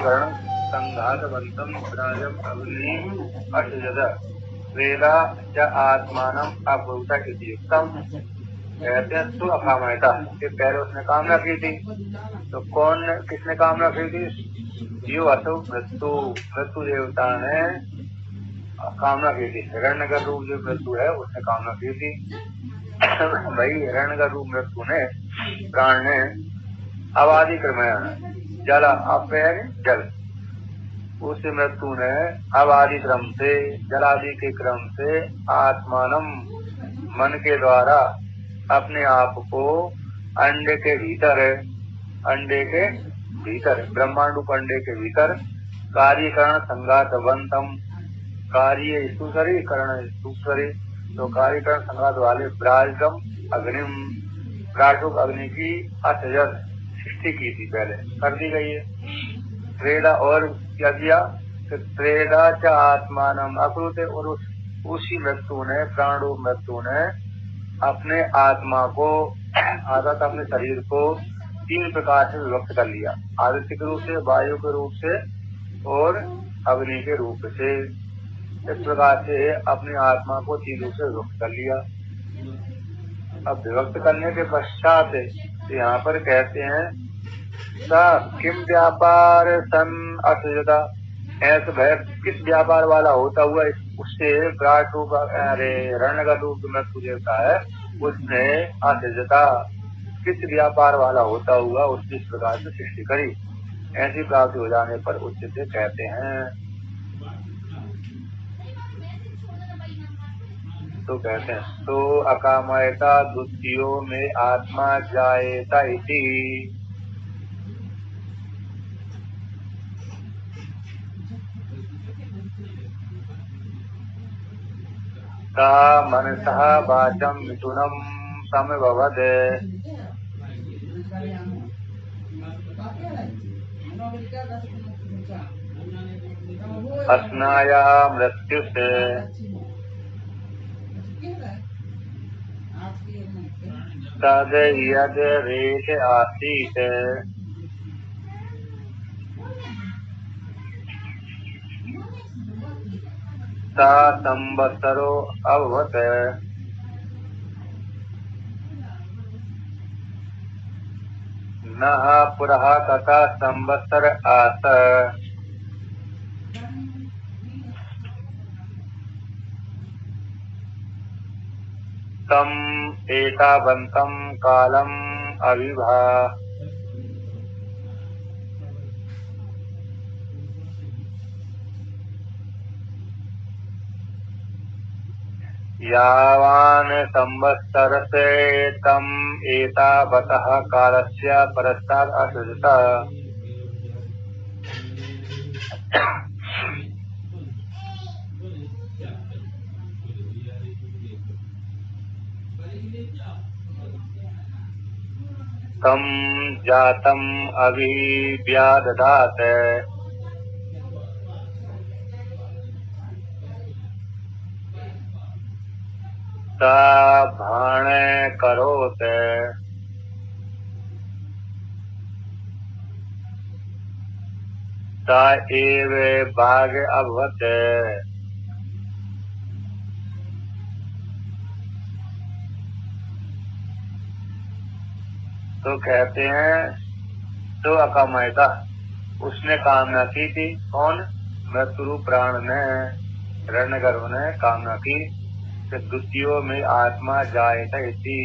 कारीकरण संघातवंतम राजम अग्नि अष्टजद वेदा च आत्मानम अभूत इति युक्तम। कहते हैं तो अकामयता कि पहले उसने कामना की थी। तो कौन किसने कामना की थी? जीव असु मृत्यु, मृत्यु देवता ने कामना की थी। हिरण्यगर रूप जो मृत्यु है उसने कामना की थी। भाई हिरण्यगर रूप मृत्यु ने प्राण ने अवादि क्रमेण जल अव्यय जल, उस मृत्यु ने अवादि क्रम से जलादि के क्रम से आत्मानम मन के द्वारा अपने आप को अंडे के भीतर ब्रह्मांड रूप अंडे के भीतर कार्यकरण संघातवंतम, कार्य स्तुशरी करण स्तुशरी, तो कार्यकरण संघात वाले ब्राजम अग्निम, प्राटुक अग्नि की अत्यजत सृष्टि की थी, पहले कर दी गई है। त्रेदा और क्या किया? त्रेदा च आत्मानम अकृत, और उसी मृत्यु ने प्राण रूप मृत्यु ने अपने आत्मा को अर्थात अपने शरीर को 3 प्रकार से विभक्त कर लिया। आदित्य के रूप से, वायु के रूप से और अग्नि के रूप से। इस प्रकार से अपनी आत्मा को 3 रूप से विभक्त कर लिया। अब विभक्त करने के पश्चात यहाँ पर कहते हैं सा किम व्यापार सन असजता, ऐसा भय किस व्यापार वाला होता हुआ उससे विराट रूप हिरण्यगर रूप मृत्यु देवता है, उसने असजता किस व्यापार वाला होता हुआ उसने इस प्रकार से सृष्टि करी। ऐसी प्राप्ति हो जाने पर उच्च से कहते हैं। तो कहते हैं तो अकामयता द्वितीयों में आत्मा जायेता इति, सा मनसः वाचम मिथुनम समभवद, अस्नाया मृत्यु से तद यद रेश आसीत, सा संवत्सरो अभवत, नः पुरः तथा संवत्सर आस, तम एतावन्तं कालम अविभा, यावान संवत्सरस्य तम एतावतः कालस्य परस्तात् असृजत। तम जातम अभिव्यादधात, सा भाण करोत, सा एव भाग अभवत। तो कहते हैं तो अकामयता उसने कामना की थी। कौन? मृत्यु प्राण ने, हिरण्यगर्भ ने कामना की कि द्वितीयों में आत्मा जायेता इति,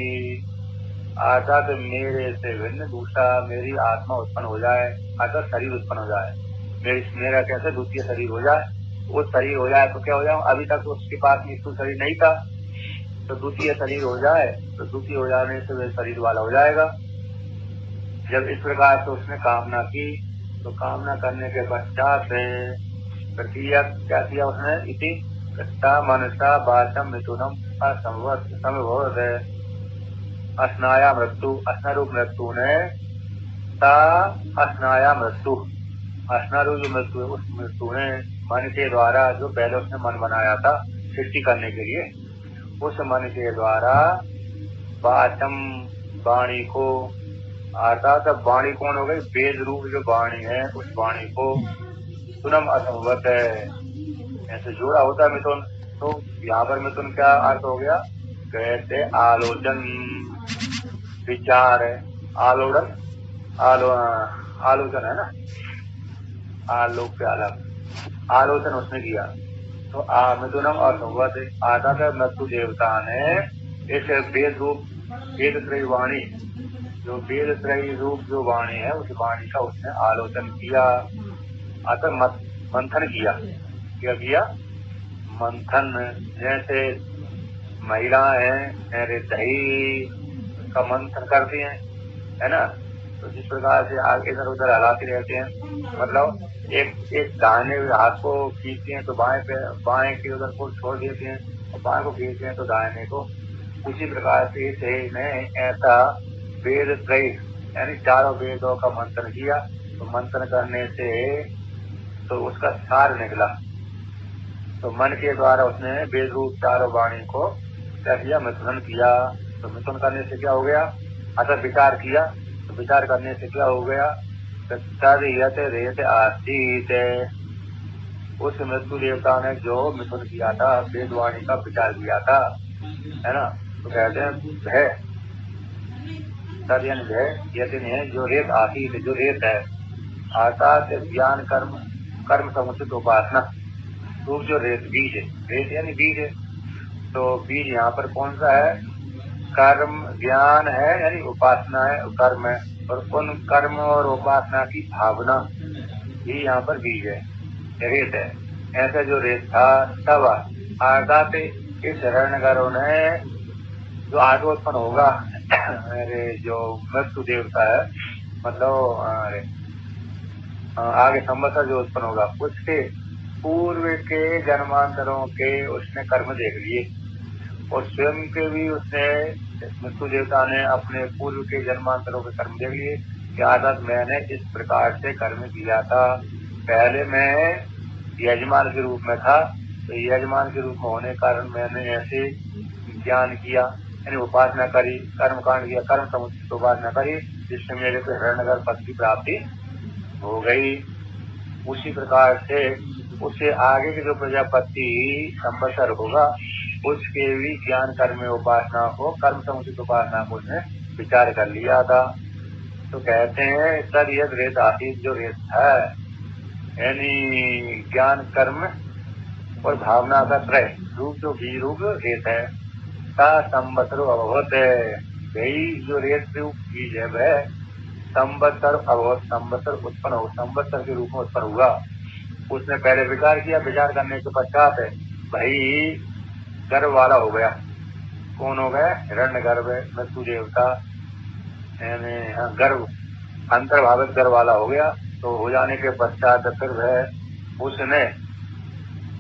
अर्थात मेरे से भिन्न दूसरा मेरी आत्मा उत्पन्न हो जाए, अर्थात शरीर उत्पन्न हो जाए, मेरा कैसे द्वितीय शरीर हो जाए। वो शरीर हो जाए तो क्या हो जाए? अभी तक उसके पास मृत्यु शरीर नहीं था, तो द्वितीय शरीर हो जाए, तो द्वितीय हो जाने से वे शरीर वाला हो जाएगा। जब इस प्रकार से उसने कामना की, तो कामना करने के पश्चात प्रक्रिया क्या किया उसने? इति मनसा वाचम मिथुनम असंभवत, अस्नाया मृत्यु, अस्नारूप मृत्यु ने सा अस्नाया मृत्यु, अस्नारूप जो मृत्यु है उस मृत्यु ने मन के द्वारा, जो पहले उसने मन बनाया था सृष्टि करने के लिए, उस मन के द्वारा वाचम वाणी को अर्थात अब वाणी कौन हो गई? वेद रूप जो वाणी है उस वाणी को सुनम असंवत है, ऐसे जोड़ा होता है मिथुन। तो यहाँ पर मिथुन क्या अर्थ हो गया? कहते आलोचन, विचार है, आलोड़न, आलोचन है ना, आलोक के अलग आलोचन उसने किया। तो मिथुनम असंवत आता था मृत्यु देवता ने इस वेद रूप, वेद त्रयी वाणी, जो वेद त्रयी रूप जो वाणी है उस वाणी का उसने आलोचन किया, अतः मंथन किया। क्या किया? मंथन। जैसे महिलाएं अरे दही का मंथन करती हैं, है ना, तो जिस प्रकार से आगे इधर उधर हलाती रहती हैं, मतलब एक एक दाहिने हाथ को खींचती हैं तो बाएं के उधर को छोड़ देती हैं, और बाएं को खींचते हैं तो दाहिने को। उसी प्रकार से ने ऐसा वेद त्रयी यानी चारों वेदों का मंथन किया। तो मंथन करने से तो उसका सार निकला। तो मन के द्वारा उसने वेद रूप चारों वाणी को क्या किया? मिथुन किया। तो मिथुन करने से क्या हो गया? अतः विचार किया। तो विचार करने से क्या हो गया? रेत आसीत, उस मृत्यु देवता ने जो मिथुन किया था, वेद वाणी का विचार किया था, है ना, तो कहते हैं भय, तद भय यतिन है जो रेत आसीत, जो रेत है अर्थात ज्ञान कर्म कर्म समुचित उपासना रूप जो रेत बीज है, रेत यानी बीज है। तो बीज यहाँ पर कौन सा है? कर्म ज्ञान है यानी उपासना है, कर्म है, और उन कर्म और उपासना की भावना ही यहाँ पर बीज है, रेत है। ऐसा जो रेत था तब अर्थात इस हिरण्यगर्भ ने जो आगे उत्पन्न होगा अरे जो मृत्यु देवता है, मतलब आगे संवत्सर जो उत्पन्न होगा उसके पूर्व के जन्मांतरों के उसने कर्म देख लिए, और स्वयं के भी उसने मृत्यु देवता ने अपने पूर्व के जन्मांतरों के कर्म देख लिए कि आदत मैंने इस प्रकार से कर्म किया था। पहले मैं यजमान के रूप में था, तो यजमान के रूप में होने के कारण मैंने ऐसे ज्ञान किया यानी उपासना करी, कर्म कांड किया, कर्म समुचित उपासना करी, जिससे मेरे को हिरण्यगर्भ पद की प्राप्ति हो गई। उसी प्रकार से उससे आगे के जो प्रजापति संवत्सर होगा उसके भी ज्ञान कर्म उपासना को, कर्म समुचित उपासना को उसने विचार कर लिया था। तो कहते हैं सर यद रेत आसीत, जो रेत है यानी ज्ञान कर्म और भावना का त्रय रूप जो बीज रूप रेत है, सा संवत्सर अभवत है, वही जो रेत रूप बीज है वह संवत्सर अभवत, संवत्सर उत्पन्न हो, संवत्सर के रूप में उत्पन्न हुआ। उसने पहले विचार किया, विचार करने के पश्चात भाई गर्भ वाला हो गया। कौन हो गया? हिरण्यगर्भ, मृत्यु देवता यानी गर्भ अंतर्भावित गर्भ वाला हो गया। तो हो जाने के पश्चात फिर वह उसने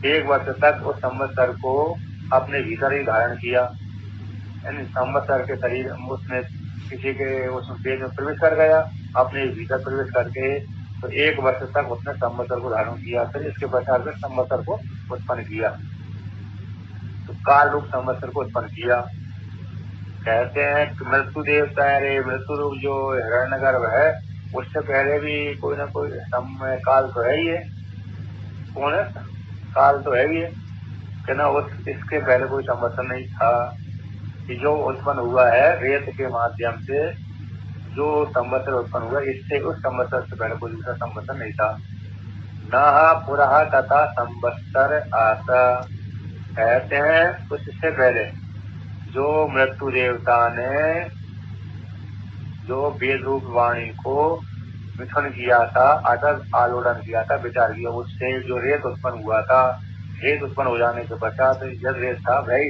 एक वर्ष तक उस संवत्सर को अपने भीतर ही धारण किया, यानी संवत्सर के शरीर उसने किसी के उस पेट में प्रवेश कर गया, अपने भीतर प्रवेश करके तो एक वर्ष तक उसने संवत्सर को धारण किया। फिर इसके पश्चात में संवत्सर को उत्पन्न किया, तो काल रूप संवत्सर को उत्पन्न किया। कहते हैं कि मृत्यु देवता है, मृत्यु रूप जो हिरण्यगर्भ है उससे पहले भी कोई ना कोई समय काल तो है ही है। कौन है? काल तो है ही है कि ना, इसके पहले कोई संवत्सर नहीं था कि जो उत्पन्न हुआ है रेत के माध्यम से जो संवत्सर उत्पन्न हुआ, इससे उस संवत्सर से पहले कोई दूसरा संवत्सर नहीं था। न पुरः तथा संवत्सर आसा, कहते हैं उससे पहले जो मृत्यु देवता ने जो वेद रूप वाणी को मिथुन किया था, अर्थात आलोड़न किया था, विचार किया, उससे जो रेत उत्पन्न हुआ था, रेत उत्पन्न हो जाने के पश्चात जब रेत था भाई,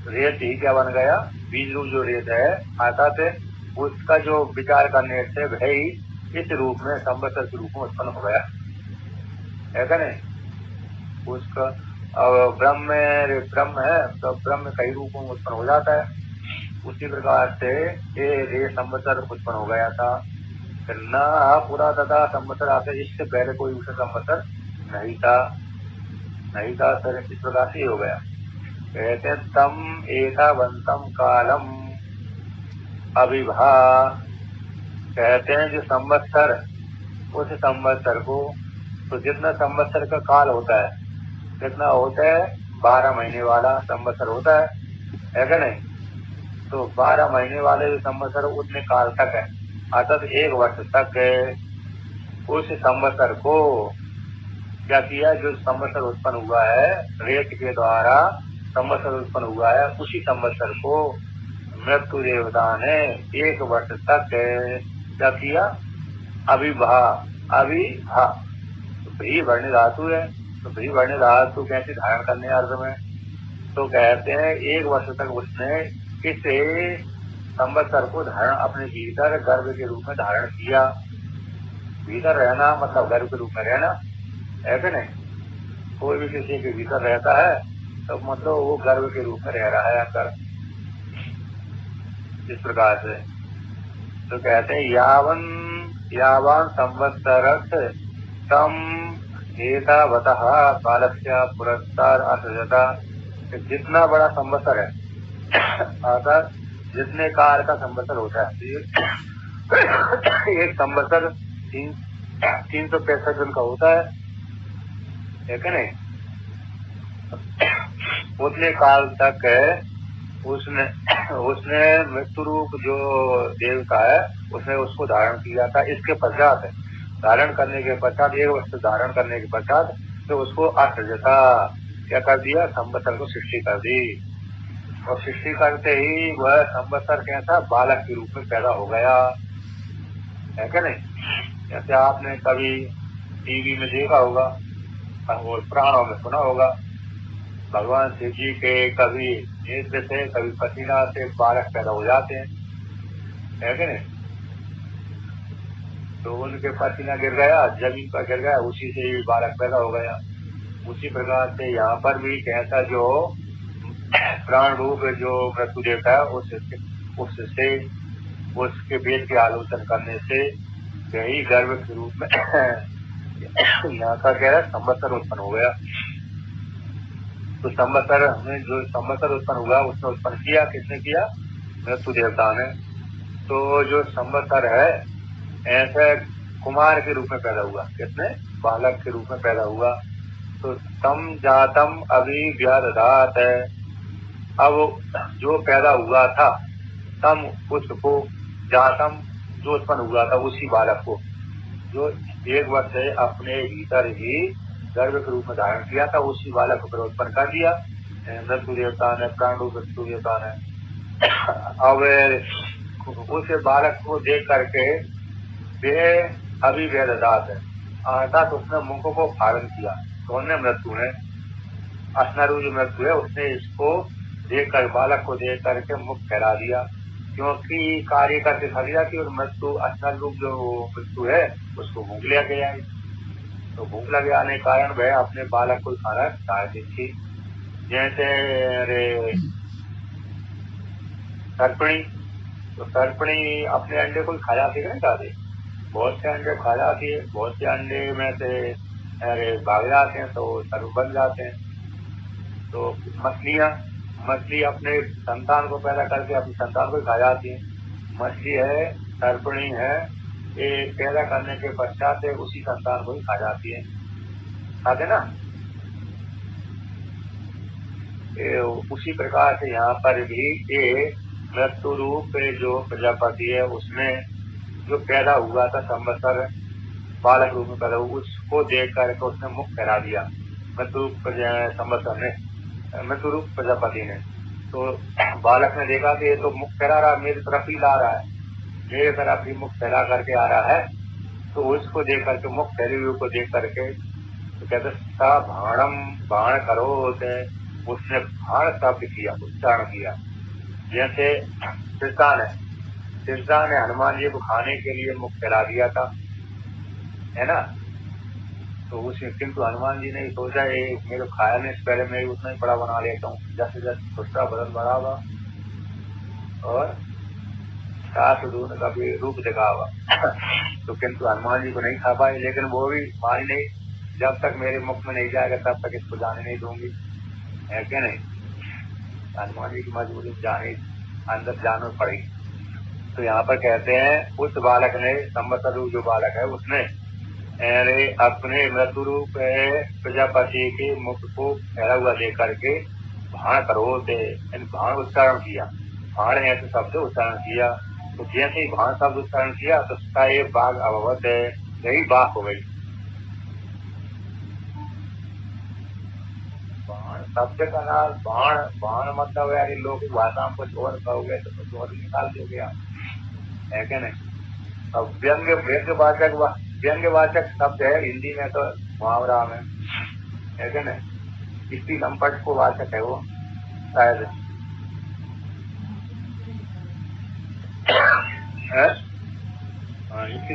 रेत ही क्या बन गया? बीज रूप जो रेत है अर्थात उसका जो विचार करने से भाई इस रूप में संवत्सर के रूप में उत्पन्न हो गया, ऐसा नहीं। उसका ब्रह्म है तो ब्रह्म कई रूपों में उत्पन्न हो जाता है। उसी प्रकार से ये संवत्सर उत्पन्न हो गया था। न पूरा तथा संवत्सर आते, इससे पहले कोई दूसरा संवत्सर नहीं था। फिर इस प्रकार से हो गया। कहते तम एकावंतम कालम अविभा, कहते हैं जो संवत्सर, उस संवत्सर को, तो जितना संवत्सर का काल होता है, कितना होता है, 12 महीने वाला संवत्सर होता है क्या नहीं? तो 12 महीने वाले जो संवत्सर उतने काल तक है, अर्थात 1 वर्ष तक उस संवत्सर को क्या किया, जो संवत्सर उत्पन्न हुआ है रेत के द्वारा, संवत्सर उत्पन्न हुआ है, उसी संवत्सर को मृत्यु देवता ने 1 वर्ष तक क्या किया, अभिभा, अभिभा, तो भी वर्ण्य धातु है, तो भी वर्ण्य धातु कैसे धारण करने अर्थ में, तो कहते हैं 1 वर्ष तक उसने इस संवत्सर को धारण अपने भीतर गर्भ के रूप में धारण किया। भीतर रहना मतलब गर्भ के रूप में रहना है कि नहीं? कोई भी किसी के भीतर रहता है तो मतलब वो गर्भ के रूप में रह रहा है अंदर, इस प्रकार से। तो कहते हैं यावान संवत्सरस्य तम एतावतः कालस्य पुरस्कार अर्थजता, जितना बड़ा संवत्सर है अर्थात जितने काल का संवत्सर होता है, एक संवत्सर 365 दिन का होता है कि नहीं? उतने काल तक उसने मृत्यु रूप जो देवता है उसने उसको धारण किया था। इसके पश्चात धारण करने के पश्चात 1 वर्ष धारण करने के पश्चात तो उसको असृजता, क्या कर दिया, संवत्सर को सृष्टि कर दी। और सृष्टि करते ही वह संवत्सर कैसा, बालक के रूप में पैदा हो गया है क्या नहीं? जैसे आपने कभी टीवी में देखा होगा और पुराणों में सुना होगा, भगवान शिव जी के कभी नेत्र से कभी पसीना से बालक पैदा हो जाते हैं, है कि नहीं? तो उनके पसीना गिर गया, जमीन पर गिर गया, उसी से ही बालक पैदा हो गया। उसी प्रकार से यहाँ पर भी कैसा जो प्राण रूप जो मृत्यु देवता है उससे उसके वेद के आलोचन करने से यही गर्भ के रूप में यहाँ का कह रहा है संवत्सर उत्पन्न हो गया। तो संवत्सर में जो संवत्सर उत्पन्न हुआ उसने उत्पन्न किया, किसने किया, मृत्यु देवता ने। तो जो संवत्सर है ऐसे कुमार के रूप में पैदा हुआ, किसने, बालक के रूप में पैदा हुआ। तो तम जातम अभिव्यदधात है, अब जो पैदा हुआ था तम उसको, जातम जो उत्पन्न हुआ था उसी बालक को, जो 1 वर्ष से अपने भीतर ही गर्भ के रूप में धारण किया था, उसी बालक को उत्पन्न कर दिया मृत्यु देवता ने, प्राण रूप मृत्यु देवता ने। अब उस बालक को देख करके वे अभिव्यदधात है, अर्थात उसने मुख को फाड़न किया। कौन ने, मृत्यु ने, असनारू जो मृत्यु है उसने इसको देख कर, बालक को देख करके मुख फैला दिया, क्योंकि कार्य करके खरीदा कि और मृत्यु असनर रूप जो मृत्यु है उसको भूख लिया गया है। तो भूख लगे आने के कारण वह अपने बालक को खाना चाहती थी। जैसे सर्पणी, तो सर्पणी अपने अंडे को खा जाती है, नहीं बहुत से अंडे खा जाती है, बहुत से अंडे में से भाग जाते हैं तो सर्प बन जाते हैं। तो मछली अपने संतान को पैदा करके अपनी संतान को खा जाती है। मछली है, सर्पणी है, ये पैदा करने के पश्चात उसी संतान को ही खा जाती है, खाते ना। उसी प्रकार से यहाँ पर भी ये मृत्यु रूप जो प्रजापति है उसमें जो पैदा हुआ था संवत्सर, बालक रूप में पैदा हुआ, उसको देख करके उसने मुख फैला दिया मृत्यु संवत्सर ने, मृत्यु रूप प्रजापति ने। तो बालक ने देखा कि ये तो मुख फैला रहा, मेरी तरफ ही ला रहा है, मेरे तरफ ही मुख फैला करके आ रहा है। तो उसको देख करके, मुख फैले हुए को देख करके तो कहते सा भाणम, बाण करो, उसने भाण शब्द किया, उच्चारण किया। जैसे सिरसा ने हनुमान जी को खाने के लिए मुख फैला दिया था, है ना। तो उसे, किंतु हनुमान जी ने सोचा ये मेरे खाया नहीं, इससे पहले मैं उतना ही बड़ा बना लेता हूँ, जैसे जैसे छोटा बदन बढ़ावा और सास दूध का भी रूप दिखावा। तो किंतु हनुमान जी को नहीं खा पाए, लेकिन वो भी मानी नहीं, जब तक मेरे मुख में नहीं जाएगा तब तक इसको जाने नहीं दूंगी, है क्या नहीं। हनुमान जी की मजबूरी जाने, अंदर जाना पड़ेगी। तो यहाँ पर कहते हैं उस बालक ने, संवत्सर रूप जो बालक है उसने अरे अपने मृत्यु रूप प्रजापति के मुख को फैला हुआ देख करके भाण करो थे, भाण उच्चारण किया, भाण ऐसे शब्द उच्चारण किया। तो जैसे ही भाण शब्द उच्चारण किया तो उसका ये बाघ अभवत है, यही बाघ हो गई। बाण शब्द का नाम बाण, बाण मतलब यार लोग भाषा को छोड़ कहोगे तो कुछ और निकाल दोगे आप, है क्या नहीं। अब व्यंग्यवाचक शब्द है हिंदी में तो मुहावरा में, है क्या नहीं। इसी लंपट को वाचक है वो शायद है। इसी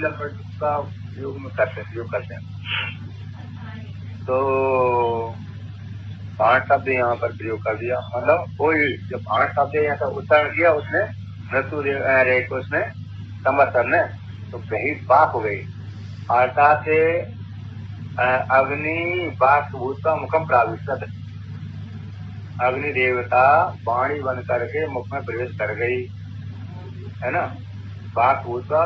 लंपट का उपयोग में करते हैं। तो भाण शब्द यहाँ पर प्रयोग कर दिया, मतलब कोई जब भाण शब्द यहाँ का उच्चारण किया उसने मृत्यु उसने संवत्सर ने, तो कहीं बाक हो गई। अर्थात अग्नि बाक भूत का मुखम प्राविष्ट, अग्नि देवता वाणी बन करके मुख में प्रवेश कर गई, है ना। बाक भूत का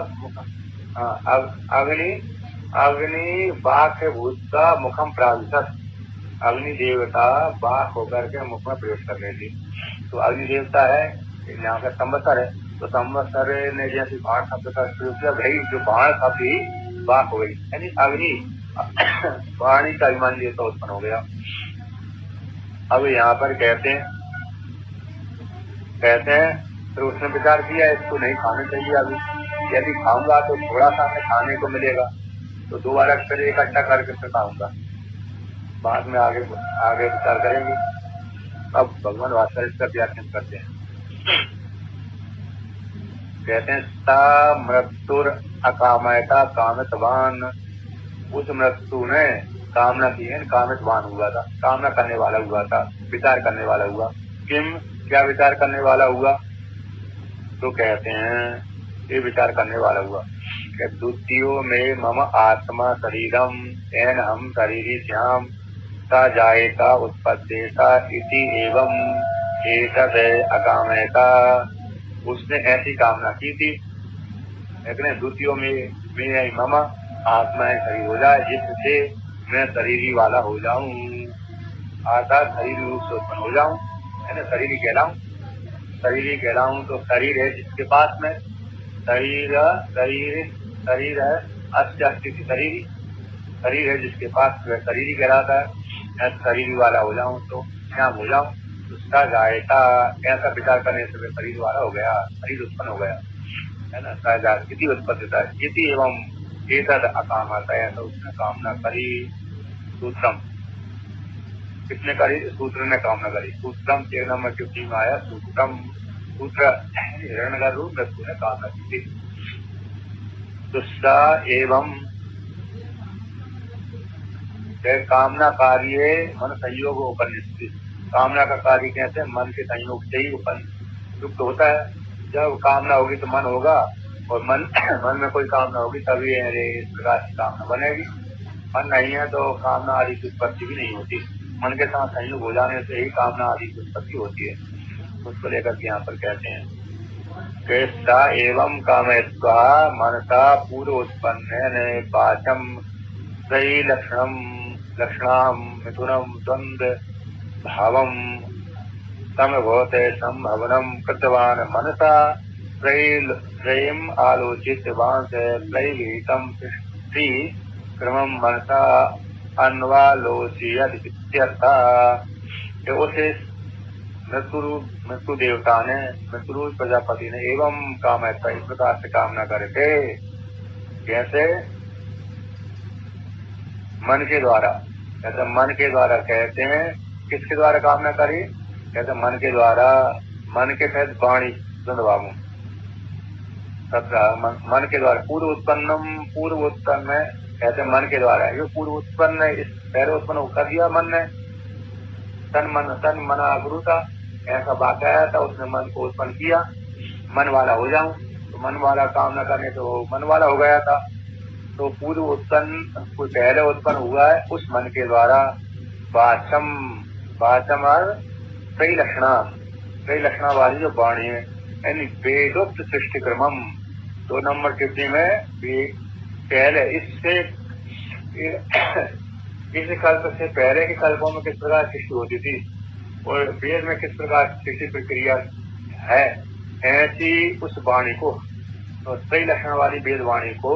अग्नि बाक भूत का मुखम प्राविष्ट, अग्नि देवता बाघ होकर के मुख में प्रवेश कर रही थी। तो अग्नि देवता है, यहाँ का संवत्सर है, तो संवत्सर ने जैसे बाण शब्द का प्रयोग किया, भाई जो बाण शब्द ही बाघ हो गई, यानी अग्नि वाणी का अभिमान देवता उत्पन्न हो गया। अब यहाँ पर कहते हैं फिर उसने विचार किया इसको नहीं खाना चाहिए, अभी यदि खाऊंगा तो थोड़ा सा हमें खाने को मिलेगा, तो दोबारा फिर इकट्ठा करके फिर खाऊंगा, बाद में आगे विचार करेंगे। अब भगवान वास्तव इसका व्याख्यान करते हैं, कहते हैं सा मृत्युर अकामयता कामितवान, उस मृत्यु ने कामना की है, कामितवान हुआ था, कामना करने वाला हुआ था, विचार करने वाला हुआ। किम, क्या विचार करने वाला हुआ, तो कहते हैं ये विचार करने वाला हुआ कि द्वितीयो में मम आत्मा शरीरम एन हम शरीरी श्याम सा जाएगा उत्पत्तेता इति एवं एतद अकामयता, उसने ऐसी कामना की थी, लेकिन द्वितीयों में मम आत्मा शरीर हो जाए, जिससे मैं शरीरी वाला हो जाऊं, अर्थात शरीर रूप से उत्पन्न हो जाऊं, है ना, शरीरी कहलाऊं। तो शरीर है जिसके पास में, शरीर है अस्तित्व शरीर है जिसके पास शरीर कहलाता है, मैं शरीर वाला हो जाऊं तो क्या हो जाऊं, उसका जायता, ऐसा विचार करने से मैं शरीर वाला हो गया, शरीर उत्पन्न हो गया, है ना। स्थिति उत्पत्तिता स्थिति एवं एतद अकामता, ऐसा उसने कामना करी। सूत्रम, किसने करी, सूत्र ने कामना करी। सूत्रम 1 नंबर की में आया सूत्रम, सूत्र हिरण्यगर रूप मृत्यु ने कामना की थी। दुष्टा एवं कामना कार्य मन संयोग उपनिष्ठ, कामना का कार्य कहते हैं मन के संयोग से ही उपन युक्त होता है। जब कामना होगी तो मन होगा, और मन में कोई कामना होगी तभी इस प्रकार की कामना बनेगी। मन नहीं है तो कामना आदि की उत्पत्ति भी नहीं होती, मन के साथ संयोग हो जाने से ही कामना आदि की उत्पत्ति होती है। उसको लेकर के यहाँ पर कहते हैं कैसा एवं कामयत्वा मनसा पूर्व उत्पन्न वाचम त्रयी लक्षणाम मिथुनम द्वंद भावम समभवते संभवनम कृतवान मनसा त्रयीम आलोचित वांस त्रयीहितम सृष्टि क्रमम मनसा अन्वालोचयत इत्यर्था। उसे मृत्यु देवता ने, मृत्यु प्रजापति ने एवं कामयता, इस प्रकार से कामना करके, कैसे, मन के द्वारा, कहते मन के द्वारा, कहते हैं किसके द्वारा कामना करी, कहते मन के द्वारा, मन के सहित वाणी द्वंद्वामु मन के द्वारा पूर्व उत्पन्न, कहते मन के द्वारा, ये पूर्व उत्पन्न, इस पहले उत्पन्न कर दिया मन ने, तन मना गुरु था, ऐसा वाक्य आया था, उसने मन को उत्पन्न किया, मन वाला हो जाऊं, तो मन वाला कामना करने तो मन वाला हो गया था। तो पूर्व उत्पन्न, कोई पहले उत्पन्न हुआ है, उस मन के द्वारा वाचम और सही लक्षणा, त्रय लक्षणा वाली जो वाणी है, यानी वेदोक्त सृष्टि क्रमम 2 नंबर टिप्पणी में पहले इससे इस कल्प से पहले के कल्पों में किस प्रकार सृष्टि होती थी और वेद में किस प्रकार सृष्टि प्रक्रिया है, ऐसी उस वाणी को, तो त्रय लक्षण वाली वेद वाणी को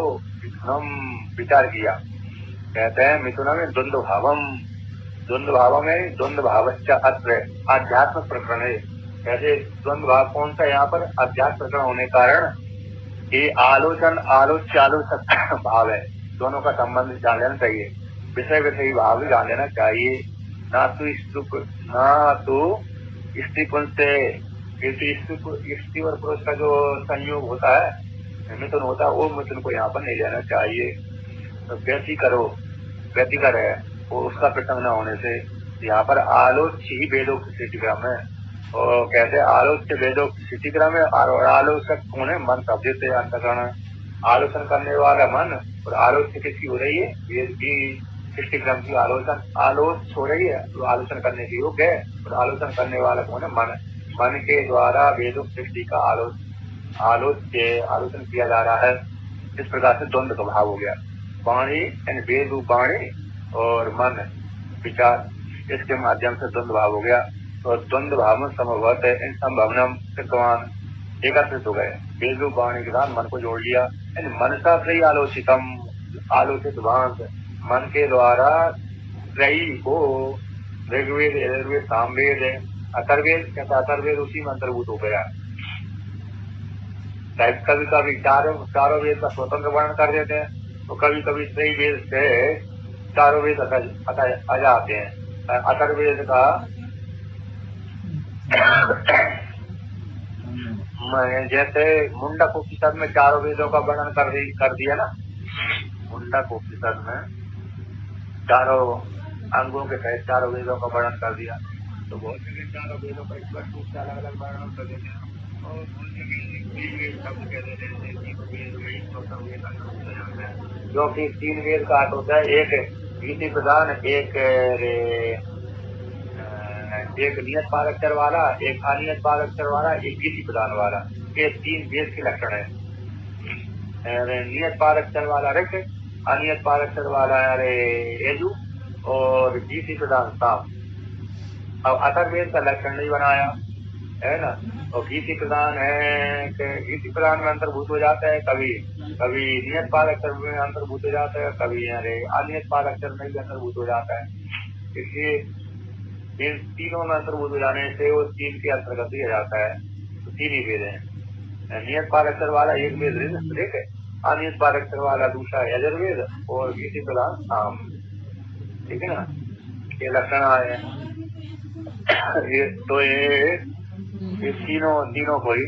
हम विचार किया। कहते हैं मिथुन में द्वंद्व भावम, द्वंद्व भाव में द्वंद्व भावच्च अत्र आध्यात्म प्रकरण है। कहते द्वंद्व भाव कौन सा, यहाँ पर अध्यात्म प्रकरण होने कारण ये आलोचन आलोच्य आलोचक भाव है, दोनों का संबंध जान लेना चाहिए, विषय विषयी भाव भी जान लेना चाहिए। ना तो स्त्री पुरुष से स्त्री और पुरुष का जो संयोग होता है, मिथुन होता है, वो मिथुन को यहाँ पर नहीं लेना चाहिए। तो व्यतिकर है वो उसका प्रसंग न होने से यहाँ पर आलोच्य ही वेदोक्त सिद्धिक्रम है। और कहते हैं आलोच्य वेदोक्त सिद्धिक्रम है और आलोचक कौन है, मन शब्द से अंतकरण, आलोचन करने वाला मन, और आलोच्य किसकी हो रही है, वेद की सृष्टि क्रम की आलोच हो रही है, तो आलोचन करने के योग्य है, और आलोचन करने वाला कौन है, मन। मन के द्वारा वेदों सृष्टि का आलोचन किया जा रहा है। इस प्रकार से द्वंद्व का भाव हो गया। वाणी यानी वेद रूप वाणी और मन विचार, इसके माध्यम से द्वंद्व भाव हो गया। तो द्वंद्व भाव में समभवत है, इन संभवनम कृतवान एकत्रित हो गए। वेद रूप वाणी के साथ मन को जोड़ लिया, यानी मनसा त्रयी आलोचितम, आलोचित भांत मन के द्वारा त्रयी को, ऋग्वेद यजुर्वेद सामवेद अथर्वेद, अथर्वेद उसी में अंतर्भूत हो गया। कभी कभी चारों वेद का स्वतंत्र वर्णन कर देते हैं, तो कभी कभी त्रयी वेद से चारों वेद आ जाते हैं। अथर्वेद का जैसे मुंडक उपनिषद में चारों वेदों का वर्णन कर दिया ना, मुंडक उपनिषद में चारों अंगों के सहित चारों वेदों का वर्णन कर दिया। तो बहुत जगह चारों वेदों का स्पष्ट रूप से अलग अलग वर्णन कर देते हैं, और बहुत जगह तीन वेद शब्द कह देते हैं, जो कि 3 वेद का अर्थ होता है, एक गीति प्रधान, एक नियत पादक्षर वाला, एक अनियत पादक्षर वाला, एक गीति प्रधान वाला। ये 3 वेद के लक्षण है। नियत पादक्षर वाला ऋक, अनियत पादक्षर वाला यजु, और गीति प्रधान साम। अब अथर्वेद का लक्षण नहीं बनाया है ना, और गीति प्रधान है, गीति प्रधान में अंतर्भूत हो जाता है, कभी नियत पादक्षर में अंतर्भूत हो जाता है, कभी अनियत पादक्षर में भी अंतर्भूत हो जाता है। इसलिए इन तीनों में अंतर्भूत हो जाने से वो 3 के अंतर्गत ही जाता है। तो 3 ही वेद है। नियत पादक्षर वाला एक वेद ऋक है, अनियत पादक्षर वाला दूसरा यजुर्वेद, और गीति प्रधान साम। ठीक है ना, ये लक्षण आए। तो ये तीनों को ही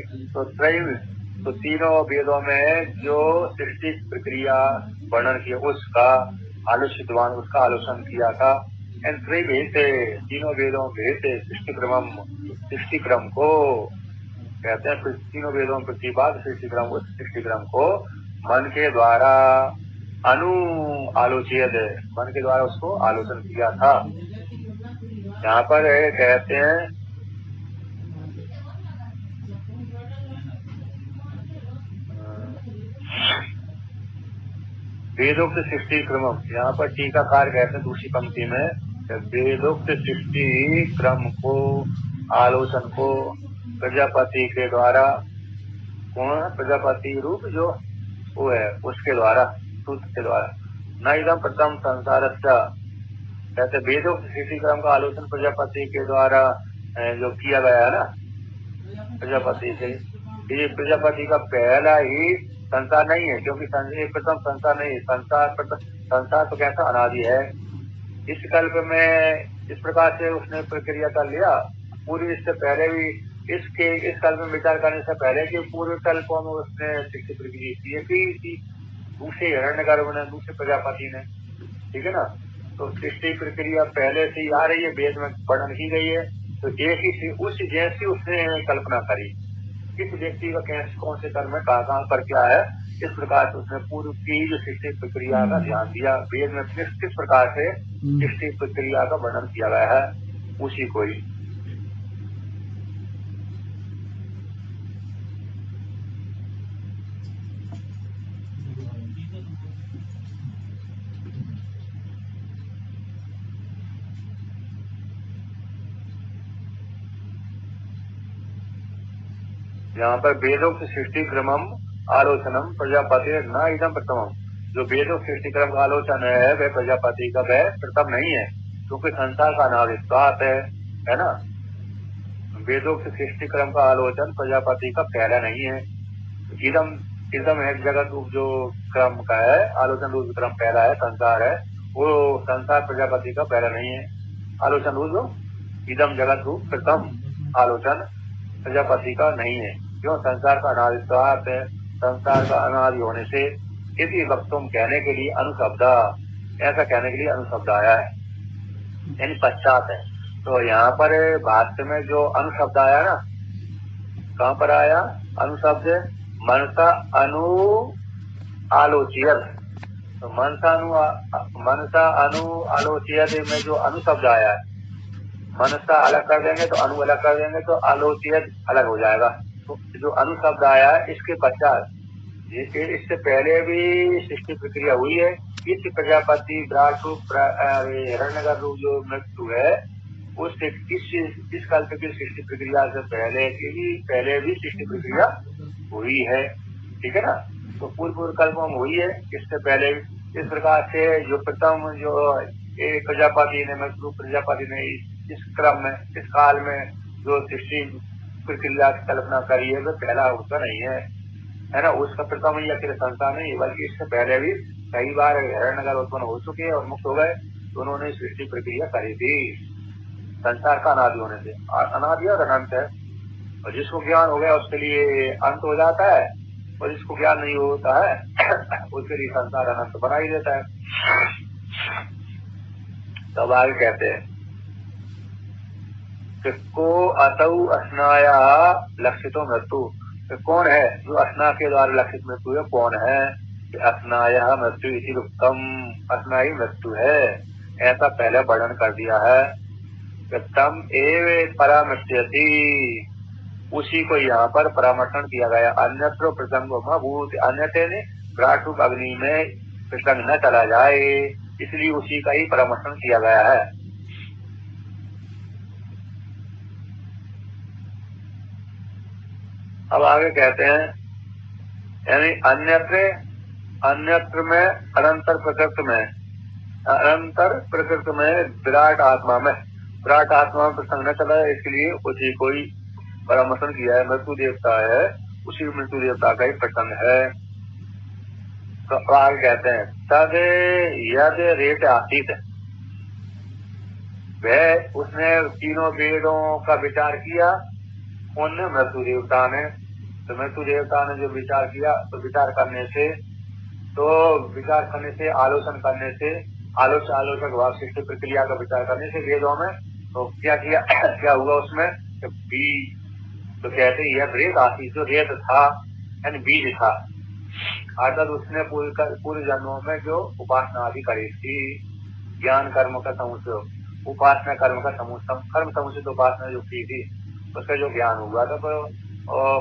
तो तीनों वेदों में जो सृष्टि प्रक्रिया वर्णन किया उसका आलोचन किया था। इन तीनों वेदों में सृष्टि क्रम को कहते हैं। तीनों वेदों में प्रतिपाद सृष्टि क्रम को मन के द्वारा आलोचित, मन के द्वारा उसको आलोचन किया था। यहाँ पर कहते हैं वेदोक्त सृष्टि क्रम, यहाँ पर टीकाकार कहते हैं दूसरी पंक्ति में, वेदोक्त सृष्टि क्रम को, आलोचन को प्रजापति के द्वारा, कौन प्रजापति रूप जो वो है उसके द्वारा, सूत्र के द्वारा, न एकदम प्रथम संसार कहते वेदोक्त सृष्टि क्रम का आलोचन प्रजापति के द्वारा जो किया गया है ना, प्रजापति से, ये प्रजापति का पहला ही संसार नहीं है, क्योंकि प्रथम संसार नहीं, संसार तो कैसा अनादि है। इस कल्प में इस प्रकार से उसने प्रक्रिया कर लिया। पूर्व इससे पहले भी इस कल्प में विचार करने से पहले कि पूर्व कल्पों में उसने सृष्टि प्रक्रिया की थी, दूसरे हिरण्यगर्भ ने, दूसरे प्रजापति ने। ठीक है ना, तो सृष्टि प्रक्रिया पहले से ही आ रही है, वेद में वर्णन की गई है। तो एक ही उस जैसी उसने कल्पना करी, किस व्यक्ति का कौन से कर्म में कहाँ पर क्या है, इस प्रकार से उसने पूर्व की जो सृष्टि प्रक्रिया का ध्यान दिया। वेद में किस प्रकार से सृष्टि प्रक्रिया का वर्णन किया गया है, उसी को ही यहाँ पर वेदोक्त सृष्टि क्रमम आलोचनम प्रजापति न इदम प्रथमम। जो वेदोक्त सृष्टि क्रम का आलोचन है वह प्रजापति का वह प्रथम नहीं है, क्योंकि संसार का अनादित्वात है ना। वेदोक्त सृष्टि क्रम का आलोचन प्रजापति का पहला नहीं है। इदम इदम है जगत रूप जो क्रम का है, आलोचन रूप क्रम पहला है, संसार है, वो संसार प्रजापति का पहला नहीं है। आलोचन रूप इदम जगत रूप प्रथम आलोचन प्रजापति का नहीं है। क्यों? संसार का अनादित्वात है, संसार का अनादि होने से इसी वक्तुम कहने के लिए अनुशब्दा, ऐसा कहने के लिए अनुशब्द आया है, यानी पश्चात है। तो यहाँ पर भाष्य में जो अनुशब्द आया ना, कहाँ पर आया अनुशब्द? मनसा अनु आलोचियत। तो मनसा अनु आलोचियत में जो अनुशब्द आया है, मनसा अलग कर देंगे तो अनु अलग कर देंगे तो आलोचियत अलग हो जाएगा। तो जो अनुशब्द आया है इसके पश्चात, इससे पहले भी सृष्टि प्रक्रिया हुई है। इस प्रजापति हिरण्यगर रूप जो मृत्यु है उससे इस कल्प की सृष्टि प्रक्रिया से पहले भी सृष्टि प्रक्रिया हुई है, ठीक है ना। तो पूर्व कल्पों में हुई है, इससे पहले इस प्रकार से जो प्रथम जो एक प्रजापति ने मृत्यु प्रजापति ने इस क्रम में इस काल में जो सृष्टि प्रक्रिया की कल्पना करी है वह पहला उसका नहीं है ना। उसका प्रथम ही अखिल संसार नहीं, बल्कि इससे पहले भी कई बार हिरण्यगर उत्पन्न हो चुके हैं और मुक्त हो गए, तो उन्होंने सृष्टि प्रक्रिया करी थी संसार का अनादि होने से। अनादि और अनंत है, और जिसको ज्ञान हो गया उसके लिए अंत हो जाता है, और जिसको ज्ञान नहीं होता है उसके लिए संसार अनंत बना ही देता है। तब आगे कहते हैं कि को असौ अस्नाया लक्षितो मृत्यु। तो कौन है जो अस्ना के द्वारा लक्षित मृत्यु है? कौन है? अस्नाया मृत्यु इसी उत्तम, अस्ना ही मृत्यु है, ऐसा पहले वर्णन कर दिया है। तम एव परामृत्यति, उसी को यहाँ पर परामर्शन किया गया। अन्यत्र प्रसंगो भूत, अन्यत्र ने विराट रूप अग्नि में प्रसंग न चला जाए, इसलिए उसी का ही परामर्शन किया गया है। अब आगे कहते हैं, यानी अन्यत्र में अनंतर प्रकृति में विराट आत्मा में प्रसंग न चला है, इसलिए उसी को ही परामर्शन किया है। मृत्यु देवता है, उसी मृत्यु देवता का ही प्रसंग है। तो आगे कहते हैं तद यद रेट आतीत, वह उसने तीनों वेदों का विचार किया उन मृत्यु देवता ने। तो मृत्यु देवता ने जो विचार किया, तो विचार करने से आलोचन करने से आलोचक भाव सृष्टि प्रक्रिया का विचार करने से वेदों में, तो क्या किया क्या हुआ उसमें? तो कहते यह रेत आती, जो रेत था यानी बीज था, अर्थात उसने पूर्व जन्मों में जो उपासना आदि करी थी, ज्ञान कर्म का समुचय, उपासना कर्म का कर्म समुचित उपासना जो की थी, उसका जो ज्ञान हुआ था, तो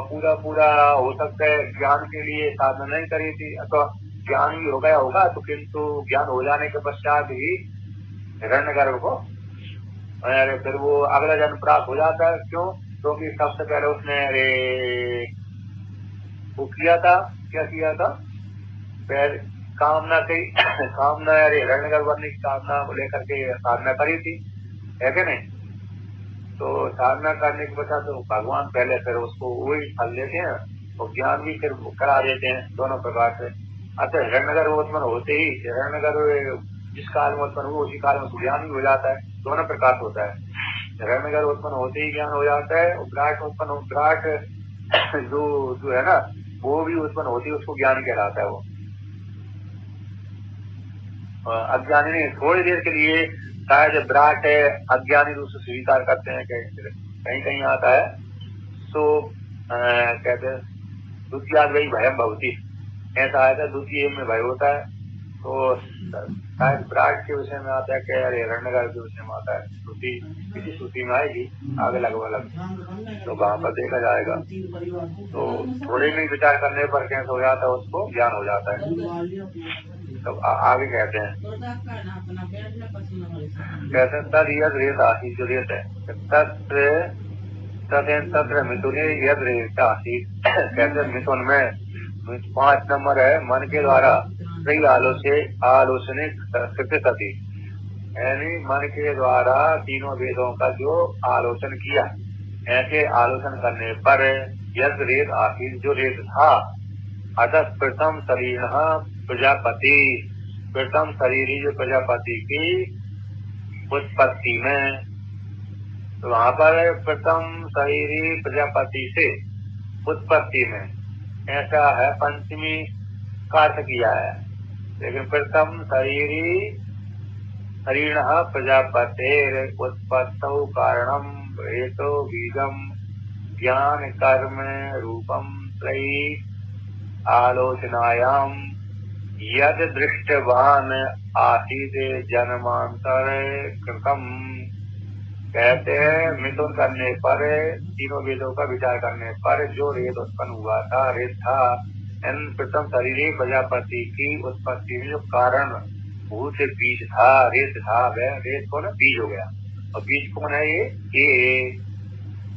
पूरा हो सकता है ज्ञान के लिए साधना नहीं करी थी, अथवा ज्ञान भी हो गया होगा, तो किंतु ज्ञान हो जाने के पश्चात ही हिरण्यगर्भ को फिर वो अगला जन्म प्राप्त हो जाता है। क्यों? क्योंकि सबसे पहले उसने वो किया था, क्या किया था? पहले कामना हिरण्यगर्भ बनने की कामना लेकर के साधना करी थी, है कि नहीं? तो साधना करने के पश्चात तो भगवान पहले फिर उसको वही फल देते हैं और ज्ञान भी फिर करा देते हैं, दोनों प्रकार से। अच्छा, हिरण्यगर्भ उत्पन्न होते ही हिरण्यगर्भ जिस काल में उत्पन्न हुआ उसी काल में ज्ञान भी हो जाता है, दोनों प्रकार से होता है। हिरण्यगर्भ उत्पन्न होते ही ज्ञान हो जाता है, और विराट जो है ना, वो भी उत्पन्न होती है, उसको ज्ञान कहलाता है। वो अज्ञानी नहीं, थोड़ी देर के लिए शायद विराट अज्ञानी रूप से स्वीकार करते हैं, कहीं आता है। तो कहते हैं द्वितीय वही भयम भवती, ऐसा आया था, द्वितीय में भय होता है। तो शायद विराट के विषय में आता है, क्या हिरण्यगर्भ के विषय में आता है, किसी श्रुति में आएगी आगे लगभग, तो वहां पर देखा जाएगा। तो थोड़े में विचार करने पर कैसे हो जाता है, उसको ज्ञान हो जाता है। तो आगे कहते हैं तद यद रेत आसी, जो रेत है, तत्र मिथुने यद रेता कहते मिथुन में 5 नंबर है मन के द्वारा कई आलोचनिक सती, यानी मन के द्वारा तीनों वेदों का जो आलोचन किया, ऐसे आलोचन करने पर यद रेत आखिर जो रेत था, अतः प्रथम शरीर प्रजापति, प्रथम शरीर जो प्रजापति की उत्पत्ति में, तो वहाँ पर प्रथम शरीरी प्रजापति से उत्पत्ति में ऐसा है, पंचमी का अर्थ किया है, लेकिन प्रथम शरीरी शरीर प्रजापतेर उत्पत्तौ कारणम हेतु बीजम ज्ञान कर्म रूपम त्रयी आलोचनायाम यद दृष्टवान आसीत जन्मांतर कृतम। कहते हैं मिथुन करने पर, तीनों वेदों का विचार करने पर जो रेत उत्पन्न हुआ था, रेत था, इन प्रथम शरीरी प्रजापति की उत्पत्ति में जो कारण भूत बीज था, रेत था, वह रेत कौन है? बीज हो गया। और बीज कौन है? ये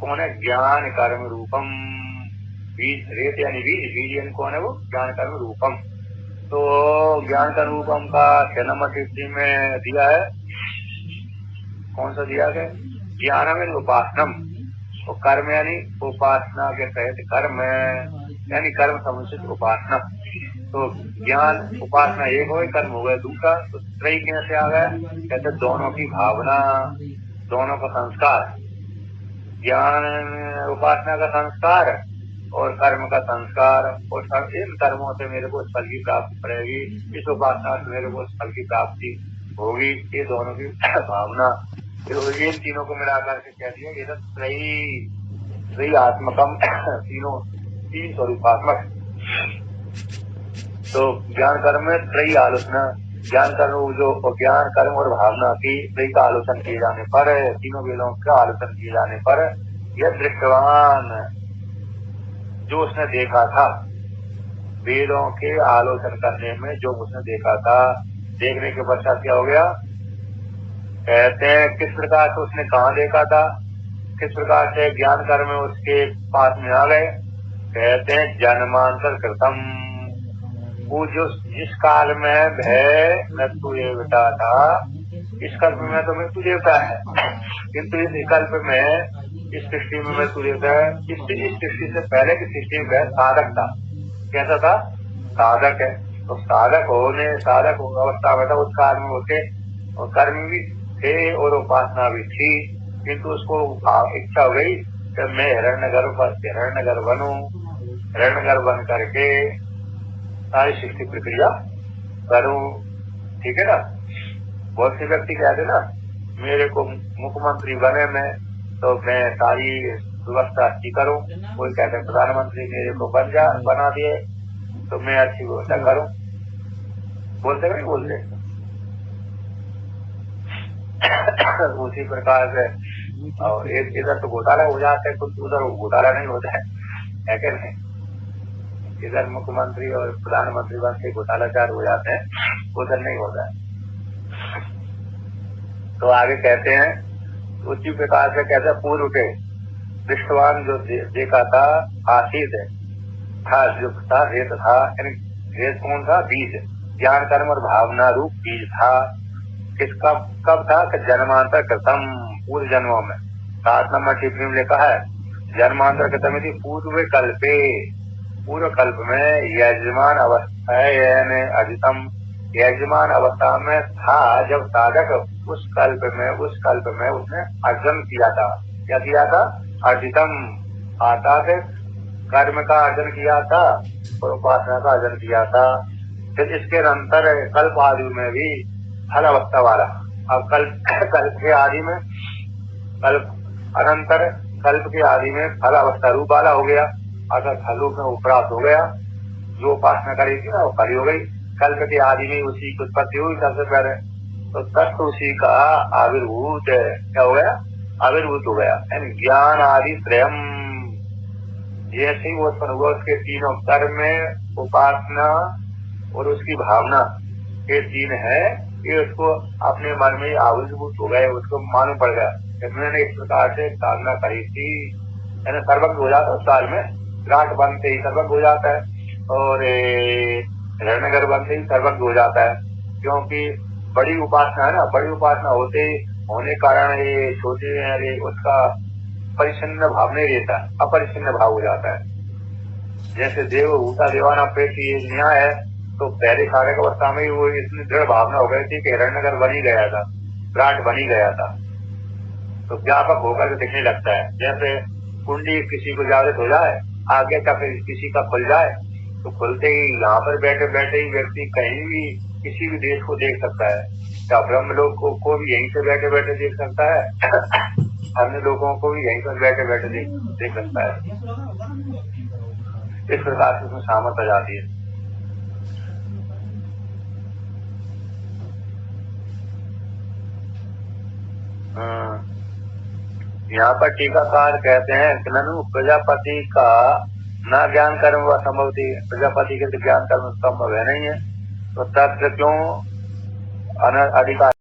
कौन है? ज्ञान कर्म रूपम। बीज रेत यानी बीज, बीज यानी कौन है? वो ज्ञान कर्म रूपम। तो ज्ञान कर्म रूपम का 6 नंबर टिप्पणी में दिया है, कौन सा दिया गया? ज्ञानम यानी उपासनम, और कर्म यानी उपासना के तहत कर्म यानी कर्म समुचित उपासना। तो ज्ञान उपासना एक हो गई, कर्म हो गया दूसरा। तो त्रय कैसे आ गया? कहते दोनों की भावना, दोनों का संस्कार, ज्ञान उपासना का संस्कार और कर्म का संस्कार, और इन कर्मों से मेरे को फल की प्राप्ति पड़ेगी, इस उपासना से मेरे को फल की प्राप्ति होगी, ये दोनों की भावना, इन तीनों को मिलाकर के कह दिया ये त्रयी आत्मकम, तीन स्वरूपात्मक। तो ज्ञान कर्म में त्रयी आलोचना, ज्ञान कर्म जो ज्ञान कर्म और भावना की त्रयी का आलोचन किए जाने पर, तीनों वेदों का आलोचन किए जाने पर, यह दृष्टवान जो उसने देखा था, वेदों के आलोचन करने में जो उसने देखा था, देखने के पश्चात क्या हो गया? कहते हैं किस प्रकार से उसने कहाँ देखा था, किस प्रकार से ज्ञान कर्म में उसके पास में आ गए? कहते हैं जन्मांतर कृतम, वो जो जिस काल में भय मृत्यु देवता था, इस कल्प में तो मृत्यु देवता है, किंतु इस कल्प में, इस सृष्टि में मृत्यु देवता है। इस सृष्टि से पहले की सृष्टि में साधक था। कैसा था? साधक है। तो साधक अवस्था में था उस काल में, उसके कर्म भी थे और उपासना भी थी, किंतु उसको इच्छा हो गई कि मैं हिरण्यगर्भ बनूं, हिरण्यगर्भ बन करके सारी सृष्टि प्रक्रिया करूं। ठीक है ना? बहुत से व्यक्ति कहते ना, मेरे को मुख्यमंत्री बने में, तो मैं सारी व्यवस्था अच्छी करूं। कोई कहते प्रधानमंत्री मेरे को बना दिए तो मैं अच्छी व्यवस्था करूं। बोलते नहीं बोलते? उसी प्रकार से और एक इधर तो घोटाला हो जाता है, कुछ उधर घोटाला नहीं होता है क्या नहीं? इधर मुख्यमंत्री और प्रधानमंत्री बन के घोटालाचार हो जाते हैं, उधर नहीं होता है। तो आगे कहते हैं उसी प्रकार से कहते हैं पूर्व के दृष्टवान जो देखा था, आशीष था, जो था रेत था, रेत कौन था? बीज, ज्ञान कर्म और भावना रूप बीज था। किसका कब था? कि जन्मांतर कृतम, पूर्व जन्मों में। 7 नंबर टिप्पणी में लिखा है जन्मांतर कृतम थी पूर्व कल्पे, पूर्व कल्प में यजमान अवस्था यानी अजितम, यजमान अवस्था में था जब साधक उस कल्प में उसने अर्जन किया था। क्या किया था? अर्जितम, आता से कर्म का अर्जन किया था और उपासना का अर्जन किया था। फिर इसके अंतर कल्प आदि में भी फल अवस्था वाला, अब कल्प के आदि में, कल्प अनंतर कल्प के आदि में फल अवस्था रूप वाला हो गया, अगर फल रूप में उपरात हो गया, जो उपासना करी थी ना वो फली हो गई। कल्प के आदि में उसी की उत्पत्ति हुई सबसे पहले, तो तत्व उसी का आविर्भूत है। क्या हो गया? आविर्भूत हो गया। यानी ज्ञान आदि स्वयं जैसे ही वो उत्पन्न हुआ, उसके तीनों कर्म में उपासना और उसकी भावना ये तीन है, ये उसको अपने मन में आविर्भूत हो गए, उसको मालूम पड़ गया। मैंने इस प्रकार से साधना करी थी यानी सर्वज्ञ हो जाता है। उस काल में विराट बनते ही सर्वज्ञ हो जाता है और हिरण्यगर्भ बनते ही सर्वज्ञ हो जाता है, क्योंकि बड़ी उपासना है ना, बड़ी उपासना होने कारण ये छोटे उसका परिच्छिन्न भाव नहीं रहता, अपरिच्छिन्न भाव हो जाता है। जैसे देव भूता देवाना पेटी न्याय है, तो पहले साधक अवस्था में वो इतनी दृढ़ भावना हो गई थी कि हिरण्यगर्भ बन ही गया था, विराट बन ही गया था, तो व्यापक होकर के दिखने लगता है। जैसे कुंडी किसी को जागृत हो जाए, आगे का फिर किसी का खुल जाए, तो खुलते ही यहाँ पर बैठे बैठे ही व्यक्ति कहीं भी किसी भी देश को देख सकता है, या ब्रह्मलोक को भी यहीं से बैठे बैठे देख सकता है, अन्य लोगों को भी यहीं पर बैठे बैठे देख सकता है। इस प्रकार से उसमें सामर्थ आ जाती है। यहाँ पर टीकाकार कहते हैं कि ननु प्रजापति का न ज्ञान कर्म व संभव थी, प्रजापति के ज्ञान कर्म संभव है नहीं है, तो तत्र क्यों अधिकार